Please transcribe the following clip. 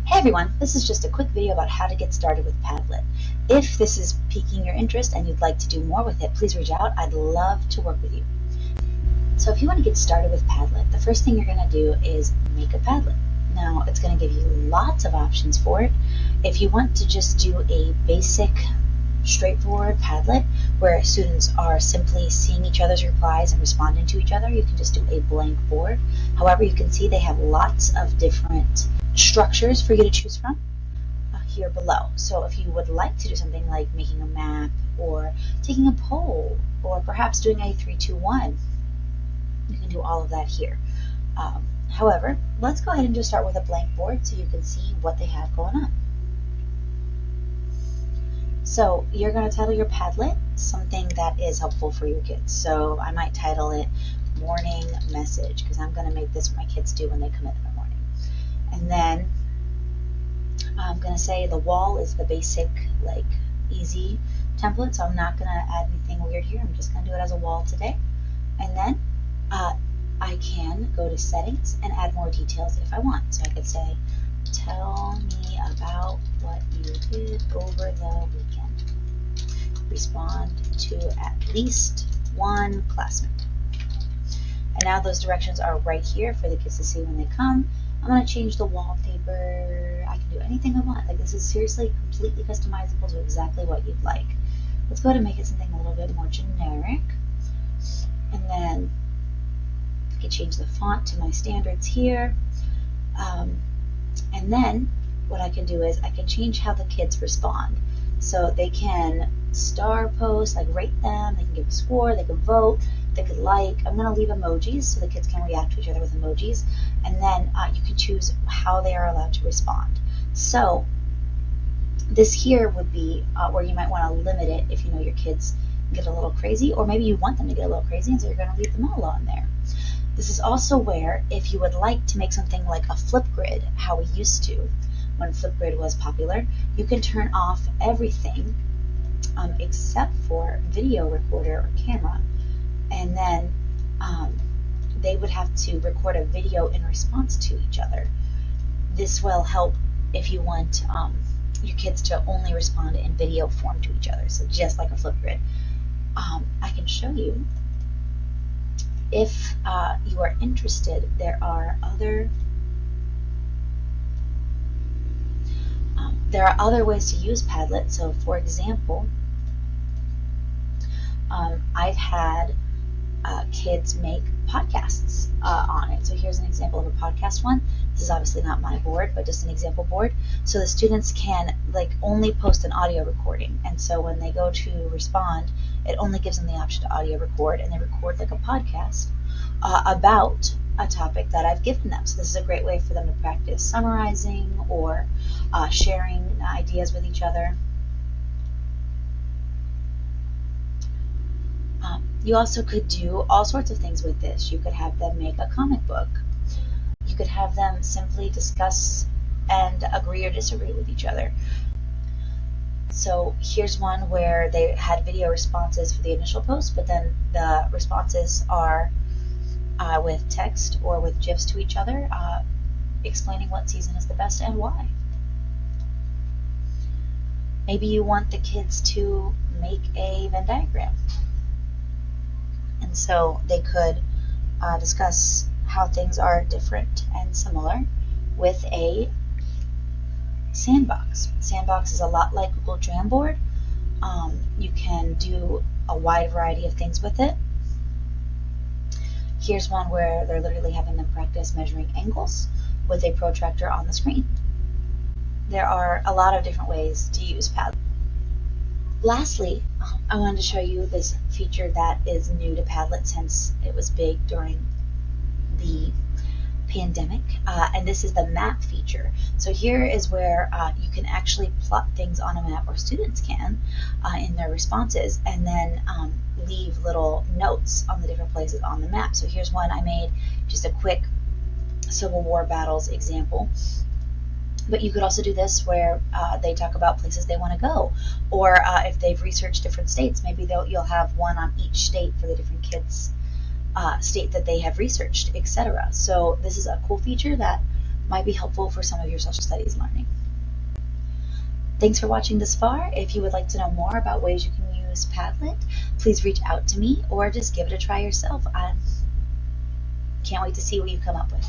Hey everyone, this is just a quick video about how to get started with Padlet. If this is piquing your interest and you'd like to do more with it, please reach out. I'd love to work with you. So if you want to get started with Padlet, the first thing you're going to do is make a Padlet. Now, it's going to give you lots of options for it. If you want to just do a basic, straightforward Padlet where students are simply seeing each other's replies and responding to each other, you can just do a blank board. However, you can see they have lots of different structures for you to choose from here below. So if you would like to do something like making a map or taking a poll or perhaps doing a 3-2-1, you can do all of that here. However, let's go ahead and just start with a blank board so you can see what they have going on. So you're going to title your Padlet something that is helpful for your kids. So I might title it Morning Message because I'm going to make this what my kids do when they come in the morning. And then I'm going to say the wall is the basic, easy template. So I'm not going to add anything weird here. I'm just going to do it as a wall today. And then I can go to settings and add more details if I want. So I could say, tell me about what you did over the weekend. Respond to at least one classmate. And now those directions are right here for the kids to see when they come. I'm going to change the wallpaper. I can do anything I want. This is seriously completely customizable to exactly what you'd like. Let's go ahead and make it something a little bit more generic. And then I can change the font to my standards here. And then what I can do is I can change how the kids respond. So they can star post, rate them, they can give a score, they can vote, they could like. I'm going to leave emojis so the kids can react to each other with emojis. And then you can choose how they are allowed to respond. So this here would be where you might want to limit it if you know your kids get a little crazy, or maybe you want them to get a little crazy, and so you're going to leave them all on there. This is also where, if you would like to make something like a Flipgrid, how we used to when Flipgrid was popular, you can turn off everything except for video recorder or camera, and then they would have to record a video in response to each other. This will help if you want your kids to only respond in video form to each other, so just like a Flipgrid. I can show you. If you are interested, there are other ways to use Padlet. So, for example, I've had kids make podcasts on it. So here's an example of a podcast one. This is obviously not my board, but just an example board. So the students can only post an audio recording, and so when they go to respond, it only gives them the option to audio record, and they record like a podcast about a topic that I've given them. So this is a great way for them to practice summarizing or sharing ideas with each other. You also could do all sorts of things with this. You could have them make a comic book. You could have them simply discuss and agree or disagree with each other. So here's one where they had video responses for the initial post, but then the responses are with text or with GIFs to each other, explaining what season is the best and why. Maybe you want the kids to make a Venn diagram. And so they could discuss how things are different and similar with a sandbox. Sandbox is a lot like Google Jamboard. You can do a wide variety of things with it. Here's one where they're literally having them practice measuring angles with a protractor on the screen. There are a lot of different ways to use Padlet. Lastly, I wanted to show you this feature that is new to Padlet since it was big during the pandemic, and this is the map feature. So here is where you can actually plot things on a map, or students can, in their responses, and then leave little notes on the different places on the map. So here's one I made, just a quick Civil War battles example. But you could also do this where they talk about places they want to go, or if they've researched different states, maybe you'll have one on each state for the different kids' state that they have researched, etc. So this is a cool feature that might be helpful for some of your social studies learning. Thanks for watching this far. If you would like to know more about ways you can use Padlet, please reach out to me or just give it a try yourself. I can't wait to see what you come up with.